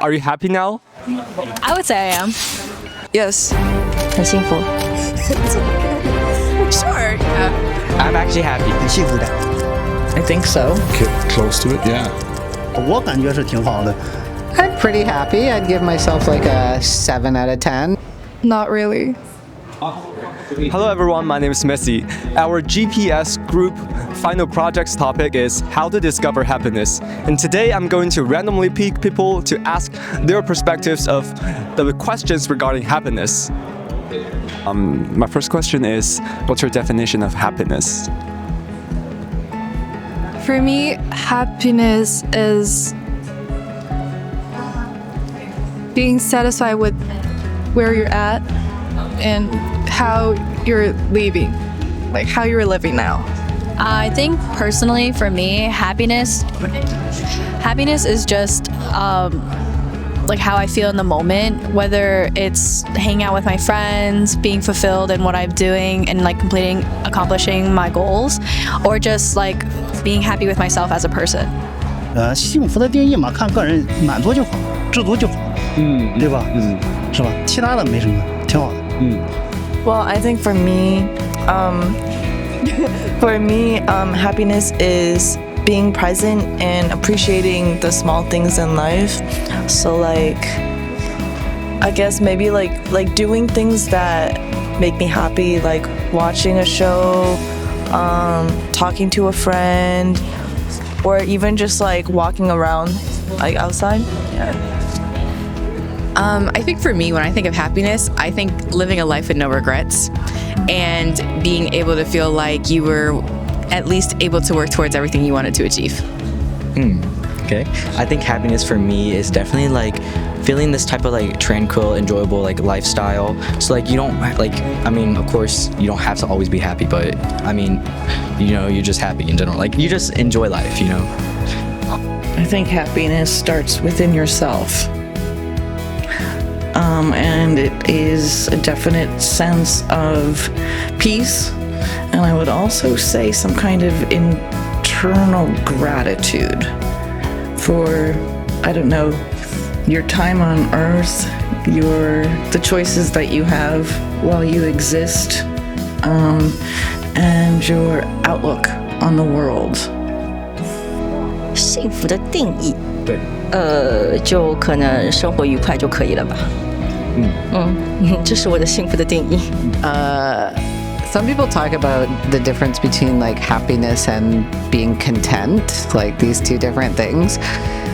Are you happy now? I would say I am. Yes. 很幸福。Sure. Yeah. I'm actually happy. 很幸福的。 I think so. Close to it, yeah. 我感觉是挺好的。 I'm pretty happy. I'd give myself like a 7 out of 10. Not really. Hello everyone, my name is Messi. Our GPS group final project's topic is how to discover happiness. And today I'm going to randomly pick people to ask their perspectives of the questions regarding happiness. My first question is, what's your definition of happiness? For me, happiness is being satisfied with where you're at and how you're living, like how you're living now. I think personally for me, happiness is just like how I feel in the moment, whether it's hanging out with my friends, being fulfilled in what I'm doing and like accomplishing my goals, or just like being happy with myself as a person. 幸福的定义嘛，看个人满足就好，知足就好，对吧？是吧？其他的没什么，挺好的。Well, I think for me, happiness is being present and appreciating the small things in life. So like, I guess maybe like doing things that make me happy, like watching a show, talking to a friend, or even just like walking around like outside. Yeah. I think for me, when I think of happiness, I think living a life with no regrets and being able to feel like you were at least able to work towards everything you wanted to achieve. Okay. I think happiness for me is definitely like feeling this type of like tranquil, enjoyable like lifestyle. So like you don't like, I mean, of course you don't have to always be happy, but I mean, you know, you're just happy in general. Like you just enjoy life, you know? I think happiness starts within yourself. And it is a definite sense of peace. And I would also say some kind of internal gratitude for, I don't know, your time on earth, the choices that you have while you exist, and your outlook on the world. 幸福的定义，就可能生活愉快就可以了吧。这是我的幸福的定义。Some people talk about the difference between like happiness and being content, like these two different things.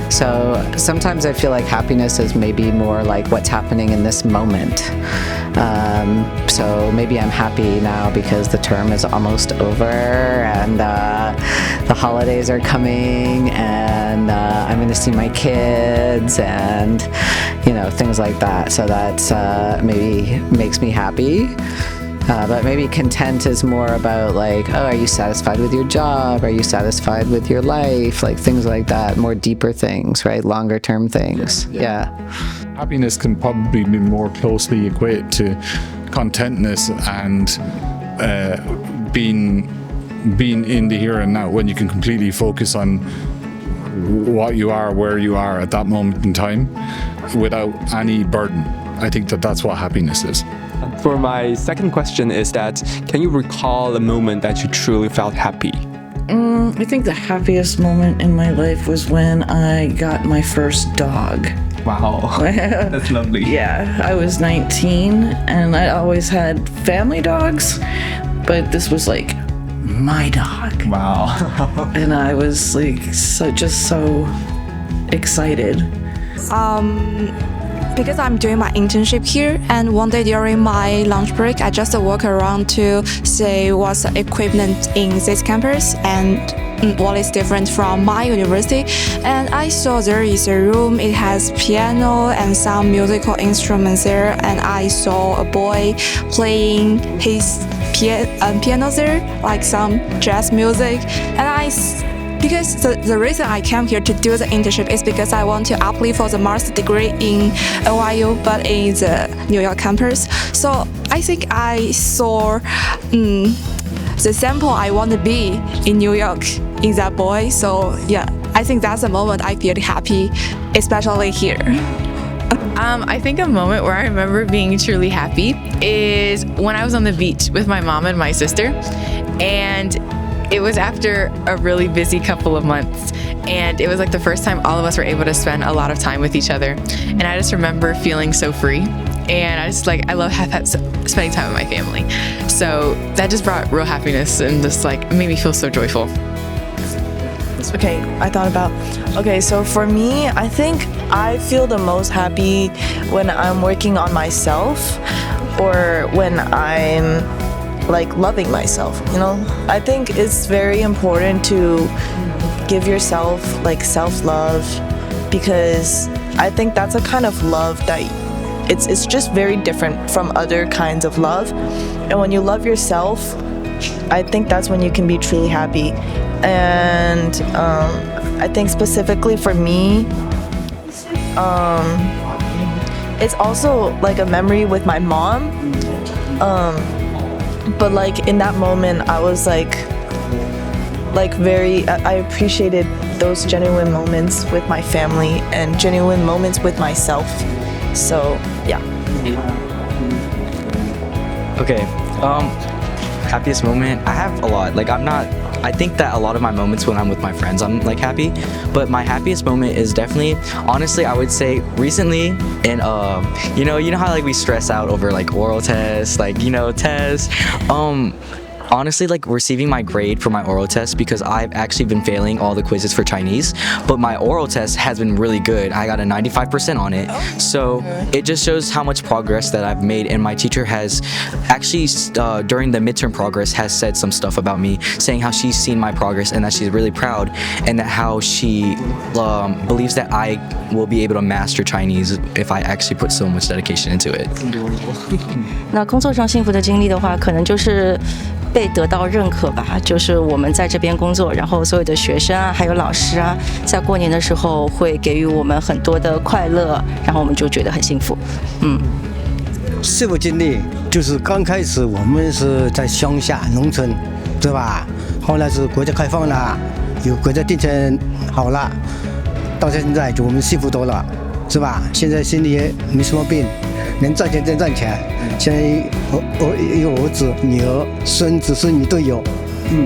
So sometimes I feel like happiness is maybe more like what's happening in this moment. So maybe I'm happy now because the term is almost over and the holidays are coming and I'm going to see my kids and, you know, things like that. So that's maybe makes me happy. But maybe content is more about like, oh, are you satisfied with your job? Are you satisfied with your life? Like things like that, more deeper things, right? Longer term things. Yeah. Happiness can probably be more closely equated to contentness and being in the here and now, when you can completely focus on what you are, where you are at that moment in time without any burden. I think that's what happiness is. For my second question is that, can you recall a moment that you truly felt happy? I think the happiest moment in my life was when I got my first dog. Wow, that's lovely. Yeah, I was 19 and I always had family dogs, but this was like my dog. Wow. And I was like just so excited. Because I'm doing my internship here, and one day during my lunch break, I just walk around to see what's the equipment in this campus and what is different from my university. And I saw there is a room, it has piano and some musical instruments there, and I saw a boy playing his piano there, like some jazz music. And because the reason I came here to do the internship is because I want to apply for the master's degree in NYU, but in the New York campus. So I think I saw the sample I want to be in New York in that boy. So yeah, I think that's the moment I feel happy, especially here. I think a moment where I remember being truly happy is when I was on the beach with my mom and my sister, and it was after a really busy couple of months, and it was like the first time all of us were able to spend a lot of time with each other, and I just remember feeling so free, and I love spending time with my family, so that just brought real happiness and just made me feel so joyful. Okay, I thought about. Okay, so for me, I think I feel the most happy when I'm working on myself or when I'm loving myself, I think it's very important to give yourself self-love, because I think that's a kind of love that it's just very different from other kinds of love. And when you love yourself, I think that's when you can be truly happy. And I think specifically for me, it's also a memory with my mom. But in that moment, I was I appreciated those genuine moments with my family and genuine moments with myself. So yeah. Okay. Happiest moment, I have a lot. I think that a lot of my moments when I'm with my friends, I'm happy. But my happiest moment is definitely, honestly, I would say recently in you know how we stress out over oral tests, tests. Honestly, receiving my grade for my oral test, because I've actually been failing all the quizzes for Chinese, but my oral test has been really good. I got a 95% on it. So it just shows how much progress that I've made, and my teacher has actually, during the midterm progress, has said some stuff about me, saying how she's seen my progress and that she's really proud, and that how she believes that I will be able to master Chinese if I actually put so much dedication into it. 那工作上幸福的经历的话，可能就是被得到认可吧，就是我们在这边工作，然后所有的学生啊，还有老师啊，在过年的时候会给予我们很多的快乐，然后我们就觉得很幸福。幸福经历就是刚开始我们是在乡下农村，对吧？后来是国家开放了，有国家政策好了，到现在就我们幸福多了，是吧？现在心里也没什么病，能赚钱真赚钱。现在有儿子、女儿、孙子、孙女都有，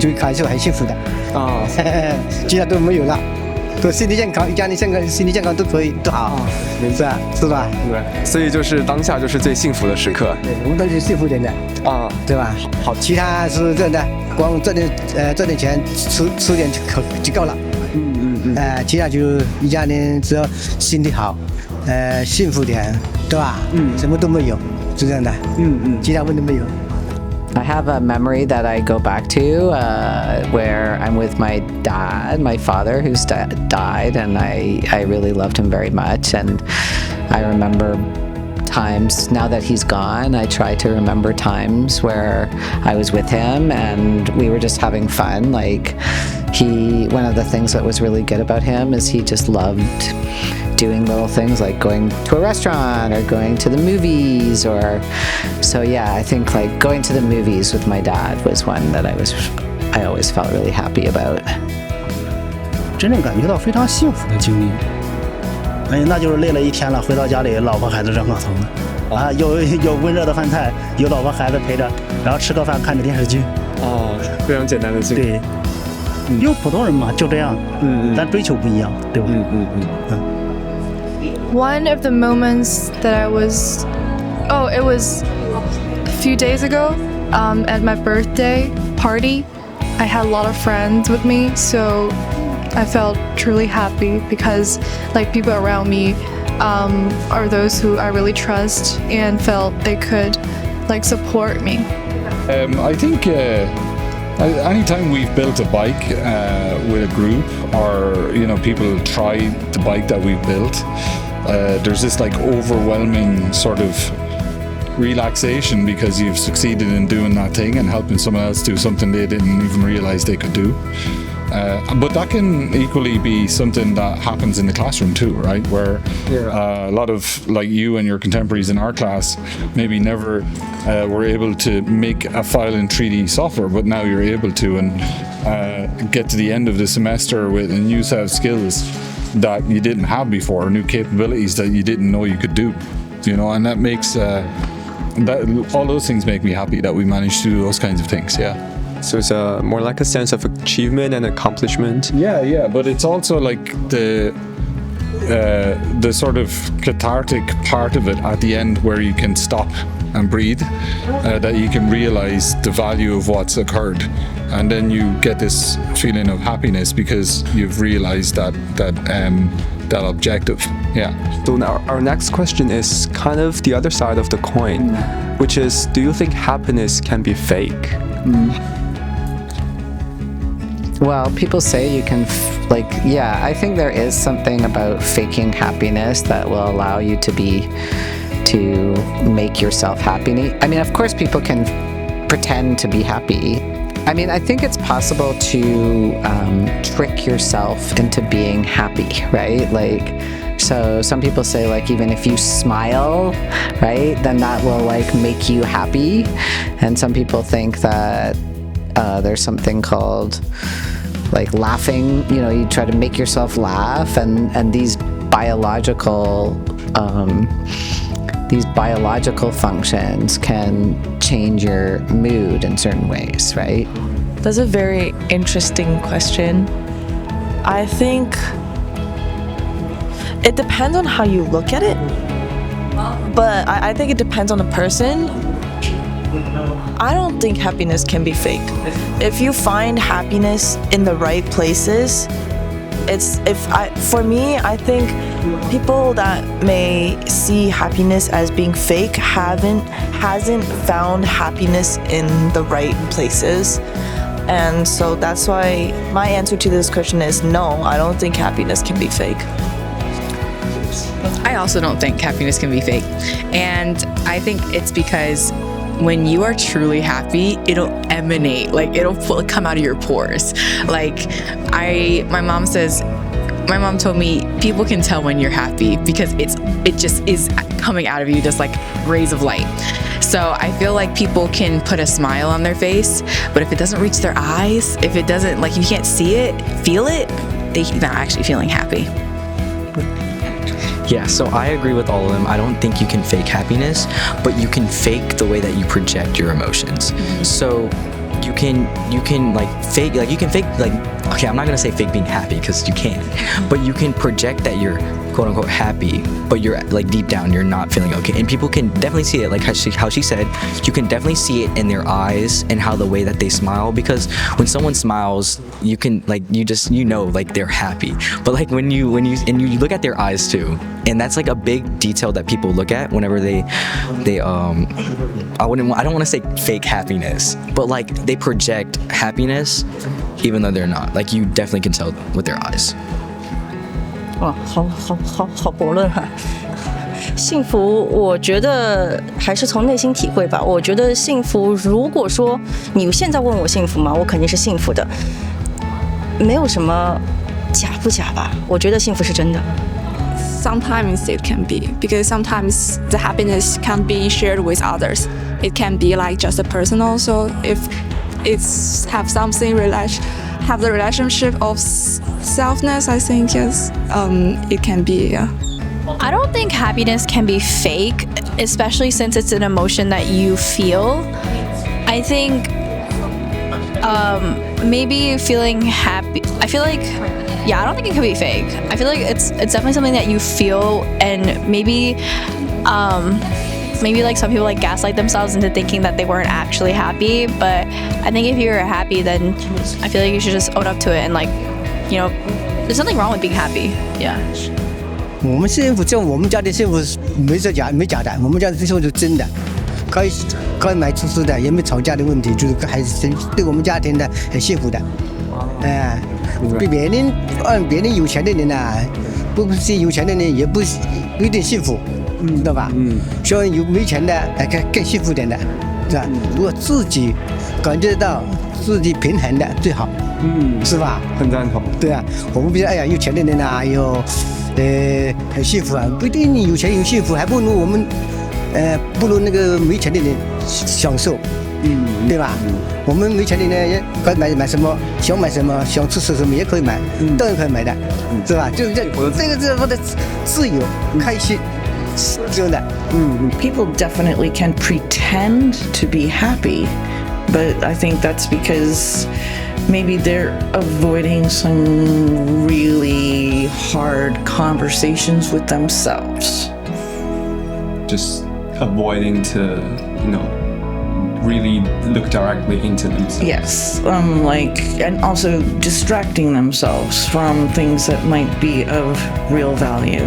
就还是很幸福的啊。其他都没有了，都身体健康，家里身体健康都可以都好，是吧？是吧？对，所以就是当下就是最幸福的时刻。对，我们都是幸福点的啊，对吧？好，其他是这样的，光赚点钱，吃点就够了。其他就一家人只要心里好，幸福点，对吧？什么都没有，是这样的。其他问题没有。I have a memory that I go back to where I'm with my dad, my father, who's died, and I really loved him very much. And I remember times, now that he's gone, I try to remember times where I was with him and we were just having fun. One of the things that was really good about him is he just loved doing little things like going to a restaurant or going to the movies, so yeah, I think going to the movies with my dad was one that I always felt really happy about. 真正感觉到非常幸福的经历，那就是累了一天了，回到家里，老婆孩子热炕头啊，有温热的饭菜，有老婆孩子陪着，然后吃个饭，看着电视剧，非常简单的幸福。对，因为普通人嘛，就这样，咱追求不一样，对吧？One of the moments that it was a few days ago at my birthday party. I had a lot of friends with me, so I felt truly happy because people around me are those who I really trust and felt they could support me. I think anytime we've built a bike with a group, or people try the bike that we've built, there's this overwhelming sort of relaxation because you've succeeded in doing that thing and helping someone else do something they didn't even realize they could do. But that can equally be something that happens in the classroom too, right? Where a lot of like you and your contemporaries in our class maybe never were able to make a file in 3D software, but now you're able to, and get to the end of the semester with a new set of skills that you didn't have before, new capabilities that you didn't know you could do, you know, and that makes all those things make me happy that we managed to do those kinds of things. Yeah. So it's more like a sense of achievement and accomplishment. Yeah, but it's also like the sort of cathartic part of it at the end where you can stop and breathe, that you can realize the value of what's occurred, and then you get this feeling of happiness because you've realized that objective. Yeah. So now our next question is kind of the other side of the coin, which is, do you think happiness can be fake? Well, people say you can, I think there is something about faking happiness that will allow you to make yourself happy. I mean, of course, people can pretend to be happy. I mean, I think it's possible to trick yourself into being happy, right? Like, so some people say, like, even if you smile, right, then that will, like, make you happy. And some people think that there's something called like laughing, you know, you try to make yourself laugh, and these biological functions can change your mood in certain ways, right? That's a very interesting question. I think it depends on how you look at it, but I think it depends on the person. I don't think happiness can be fake. If you find happiness in the right places, for me, I think people that may see happiness as being fake hasn't found happiness in the right places. And so that's why my answer to this question is no, I don't think happiness can be fake. I also don't think happiness can be fake. And I think it's because when you are truly happy, it'll emanate, like it'll come out of your pores. Like my mom told me people can tell when you're happy because it just is coming out of you, just like rays of light. So I feel like people can put a smile on their face, but if it doesn't reach their eyes, if it doesn't, like, you can't see it, feel it, they're not actually feeling happy. Yeah, so I agree with all of them. I don't think you can fake happiness, but you can fake the way that you project your emotions. So you can fake, okay, I'm not gonna say fake being happy because you can't, but you can project that you're quote unquote happy, but you're like deep down you're not feeling okay, and people can definitely see it. Like how she said, you can definitely see it in their eyes and how the way that they smile, because when someone smiles, you can you know they're happy. But like when you look at their eyes too, and that's like a big detail that people look at whenever they I don't want to say fake happiness, but like they project happiness even though they're not. Like you definitely can tell with their eyes. 哇，好驳论哈。幸福，我觉得还是从内心体会吧。我觉得幸福，如果说你现在问我幸福吗？我肯定是幸福的，没有什么假不假吧。我觉得幸福是真的。Sometimes it can be, because sometimes the happiness can't be shared with others. It can be like just a personal. So if it's have the relationship of selfness, I think yes, it can be. Yeah. I don't think happiness can be fake, especially since it's an emotion that you feel. I think maybe feeling happy, I feel like, yeah, I don't think it can be fake. I feel like it's definitely something that you feel, and maybe like some people like gaslight themselves into thinking that they weren't actually happy. But I think if you're happy, then I feel like you should just own up to it, and like, you know, there's nothing wrong with being happy. Yeah. 我们幸福，就我们家的幸福没假的，我们家的幸福是真的，该买吃的，也没吵架的问题，就是还是对我们家庭的很幸福的。比别人有钱的人呐，不是有钱的人也不一定幸福，知道吧？所以有没钱的更幸福点的，是吧？如果自己感觉到自己平衡的最好。是吧？很赞同。对啊，我们比如哎呀，有钱的人啊，很幸福啊，不一定你有钱有幸福，还不如我们不如那个没钱的人享受。对吧？我们没钱的呢，该买什么，想买什么，想吃什么也可以买，当然可以买的，是吧？这个我的自由、开心，真的。People definitely can pretend to be happy, but I think that's because maybe they're avoiding some really hard conversations with themselves. Just avoiding to, really look directly into themselves. Yes, and also distracting themselves from things that might be of real value.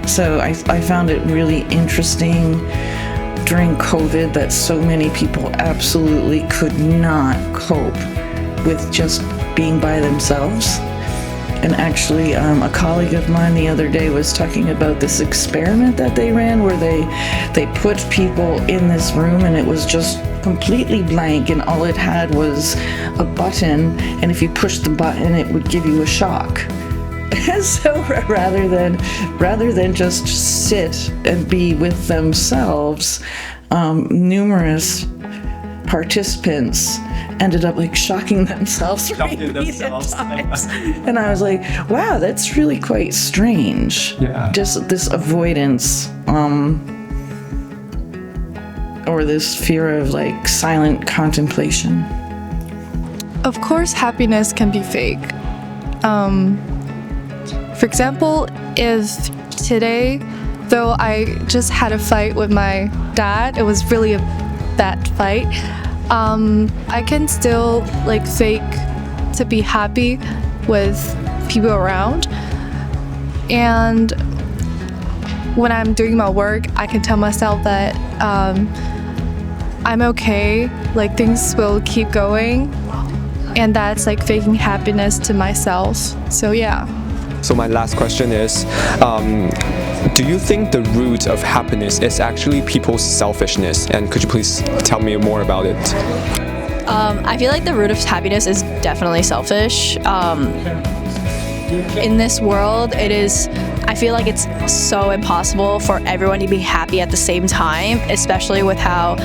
So I found it really interesting during COVID that so many people absolutely could not cope with just being by themselves. And actually, a colleague of mine the other day was talking about this experiment that they ran where they put people in this room and it was just completely blank and all it had was a button, and if you push the button it would give you a shock. And so rather than just sit and be with themselves, numerous participants ended up shocking themselves times. And I was like, wow, that's really quite strange. Yeah. Just this avoidance, or this fear of silent contemplation. Of course, happiness can be fake. For example, if today, though I just had a fight with my dad, it was really a bad fight, I can still fake to be happy with people around. And when I'm doing my work, I can tell myself that I'm okay, things will keep going, and that's faking happiness to myself. So yeah. So my last question is, do you think the root of happiness is actually people's selfishness? And could you please tell me more about it? I feel like the root of happiness is definitely selfish. In this world, I feel like it's so impossible for everyone to be happy at the same time, especially with how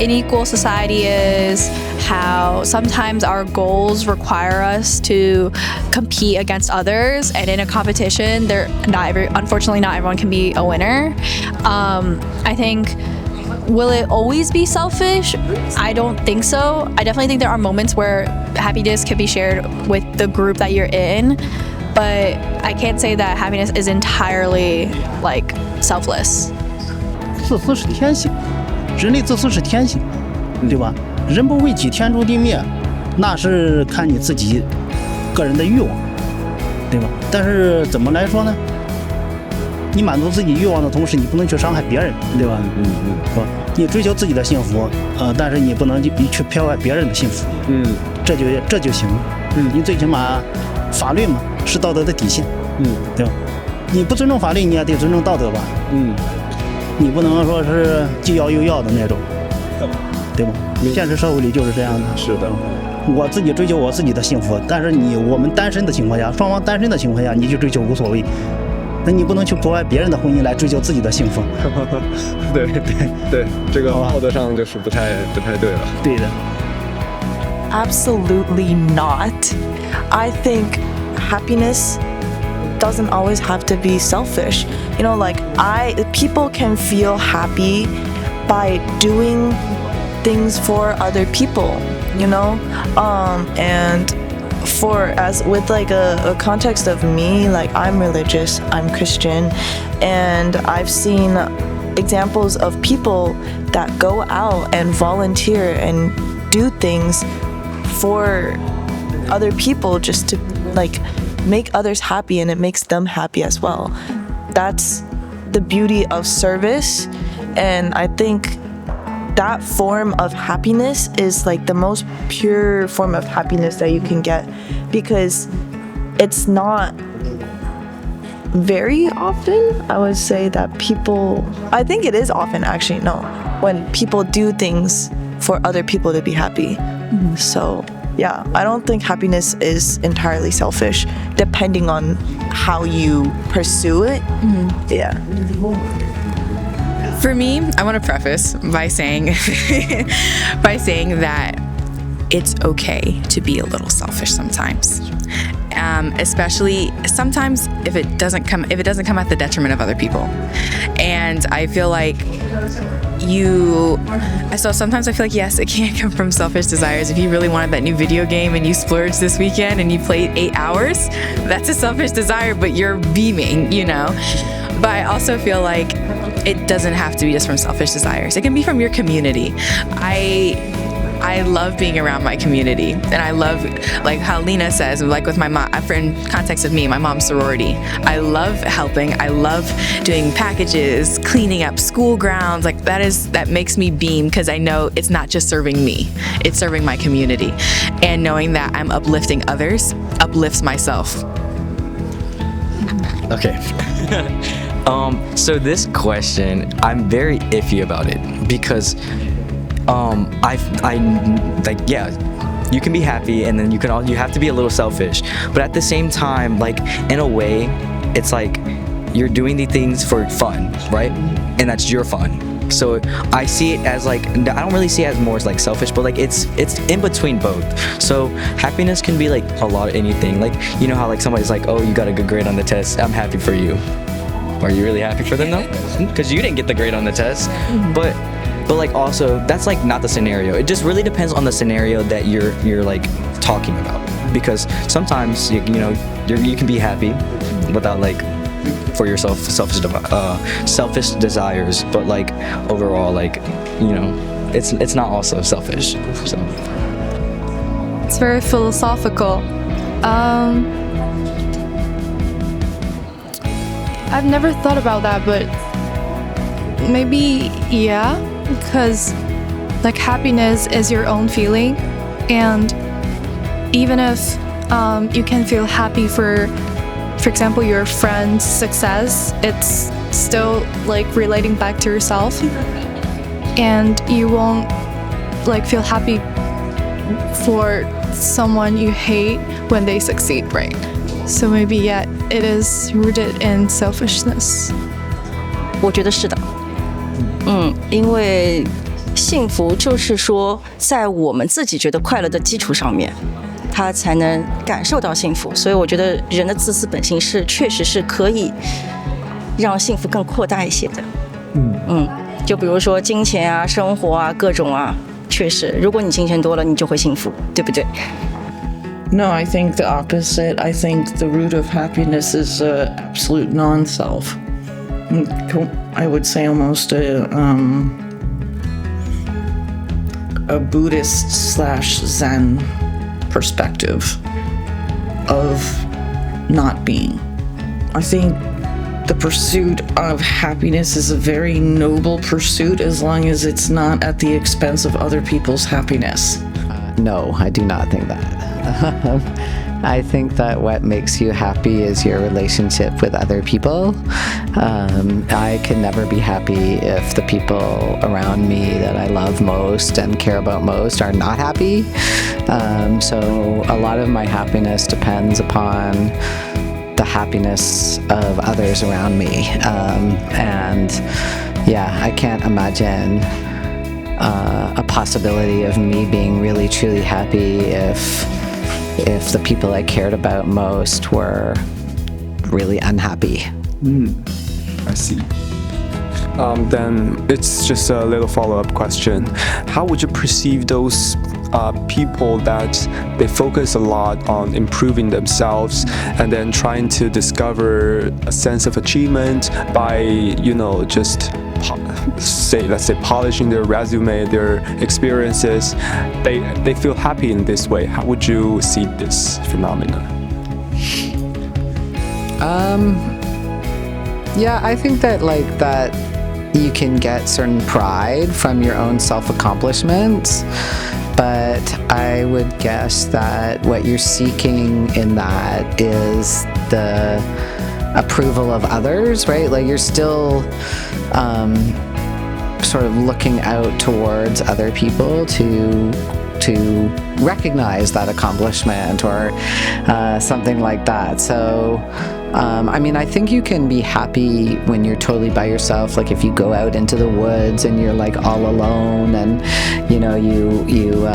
unequal society is, how sometimes our goals require us to compete against others, and in a competition, unfortunately not everyone can be a winner. I think, will it always be selfish? I don't think so. I definitely think there are moments where happiness can be shared with the group that you're in, but I can't say that happiness is entirely selfless. 自私是天性，人类自私是天性，对吧？人不为己，天诛地灭，那是看你自己个人的欲望，对吧？但是怎么来说呢？你满足自己欲望的同时，你不能去伤害别人，对吧？是吧？你追求自己的幸福，但是你不能去破坏别人的幸福，这就行了。你最起码法律嘛是道德的底线，对吧？你不尊重法律，你也得尊重道德吧，你不能说是既要又要的那种，对吧？现实社会里就是这样的。是的。我自己追求我自己的幸福，但是我们单身的情况下，双方单身的情况下，你去追求无所谓。那你不能去破坏别人的婚姻来追求自己的幸福。对，这个道德上就是不太对了。对的。Absolutely not. I think happiness doesn't always have to be selfish. People can feel happy by doing things for other people, and as with a context of me, I'm religious, I'm Christian, and I've seen examples of people that go out and volunteer and do things for other people just to make others happy, and it makes them happy as well. That's the beauty of service, and I think that form of happiness is the most pure form of happiness that you can get, because it's not very often, I would say, that I think it is often when people do things for other people to be happy. So yeah, I don't think happiness is entirely selfish, depending on how you pursue it. Yeah. For me, I want to preface by saying that it's okay to be a little selfish sometimes. Especially sometimes if it doesn't come at the detriment of other people. And I feel like sometimes I feel like, yes, it can come from selfish desires. If you really wanted that new video game and you splurged this weekend and you played 8 hours, that's a selfish desire, but you're beaming, you know? But I also feel like it doesn't have to be just from selfish desires. It can be from your community. I love being around my community, and I love, like how Lena says, like with my mom, for in context of me, my mom's sorority. I love helping. I love doing packages, cleaning up school grounds. Like that makes me beam because I know it's not just serving me, it's serving my community, and knowing that I'm uplifting others uplifts myself. Okay. So this question, I'm very iffy about it because you can be happy and then you have to be a little selfish, but at the same time, like in a way, it's like you're doing the things for fun, right? And that's your fun. So I see it as like, I don't really see it as more as like selfish, but like it's in between both. So happiness can be like a lot of anything. Like, you know how like somebody's like, oh, you got a good grade on the test, I'm happy for you. Are you really happy for them though? Because you didn't get the grade on the test. But like also, that's like not the scenario. It just really depends on the scenario that you're like talking about. Because sometimes you can be happy without like for yourself selfish desires, but like overall, like, you know, it's not also selfish. So It's very philosophical. I've never thought about that, but maybe yeah, because like happiness is your own feeling, and even if you can feel happy for example, your friend's success, it's still like relating back to yourself, and you won't like feel happy for someone you hate when they succeed, right? So maybe yeah, it is rooted in selfishness. 我觉得是的，因为幸福就是说，在我们自己觉得快乐的基础上面，他才能感受到幸福。所以我觉得人的自私本性确实是可以让幸福更扩大一些的。就比如说金钱啊、生活啊、各种啊，确实，如果你金钱多了，你就会幸福，对不对？ No, I think the opposite. I think the root of happiness is absolute non-self. I would say almost a Buddhist/Zen perspective of not being. I think the pursuit of happiness is a very noble pursuit as long as it's not at the expense of other people's happiness. No, I do not think that. I think that what makes you happy is your relationship with other people. I can never be happy if the people around me that I love most and care about most are not happy. So a lot of my happiness depends upon the happiness of others around me. And yeah, I can't imagine a possibility of me being really truly happy if the people I cared about most were really unhappy. I see. Then it's just a little follow-up question. How would you perceive those people that they focus a lot on improving themselves and then trying to discover a sense of achievement by, you know, just let's say polishing their resume, their experiences? They feel happy in this way. How would you see this phenomenon? Yeah, I think that that you can get certain pride from your own self-accomplishments, but I would guess that what you're seeking in that is the approval of others, right? Like you're still sort of looking out towards other people to to recognize that accomplishment or something like that. So I mean, I think you can be happy when you're totally by yourself. Like if you go out into the woods and you're like all alone, and you know you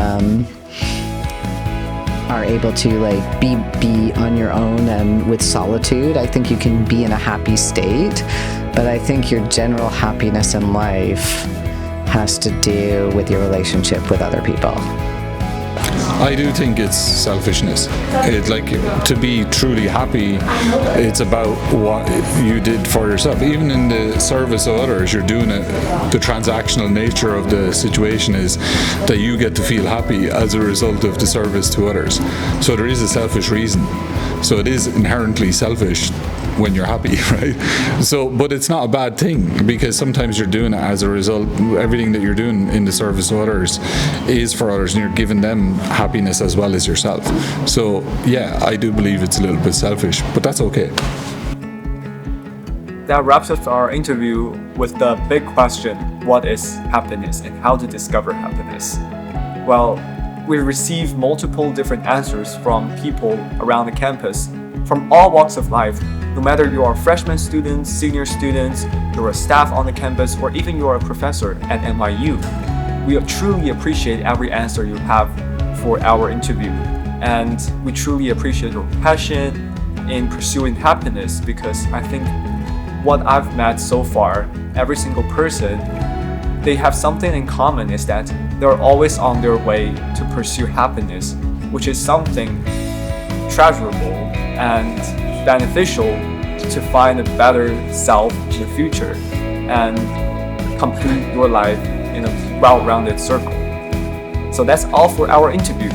are able to like be on your own and with solitude. I think you can be in a happy state, but I think your general happiness in life has to do with your relationship with other people. I do think it's selfishness. It's like, to be truly happy, it's about what you did for yourself. Even in the service of others, you're doing it. The transactional nature of the situation is that you get to feel happy as a result of the service to others. So there is a selfish reason. So it is inherently selfish when you're happy, right? So, but it's not a bad thing, because sometimes you're doing it as a result. Everything that you're doing in the service of others is for others, and you're giving them happiness as well as yourself. So yeah, I do believe it's a little bit selfish, but that's okay. That wraps up our interview with the big question, what is happiness and how to discover happiness? Well, we received multiple different answers from people around the campus from all walks of life. No matter you are freshman students, senior students, you're a staff on the campus, or even you're a professor at NYU, we truly appreciate every answer you have for our interview. And we truly appreciate your passion in pursuing happiness, because I think what I've met so far, every single person, they have something in common, is that they're always on their way to pursue happiness, which is something treasurable and beneficial to find a better self in the future and complete your life in a well-rounded circle. So that's all for our interview.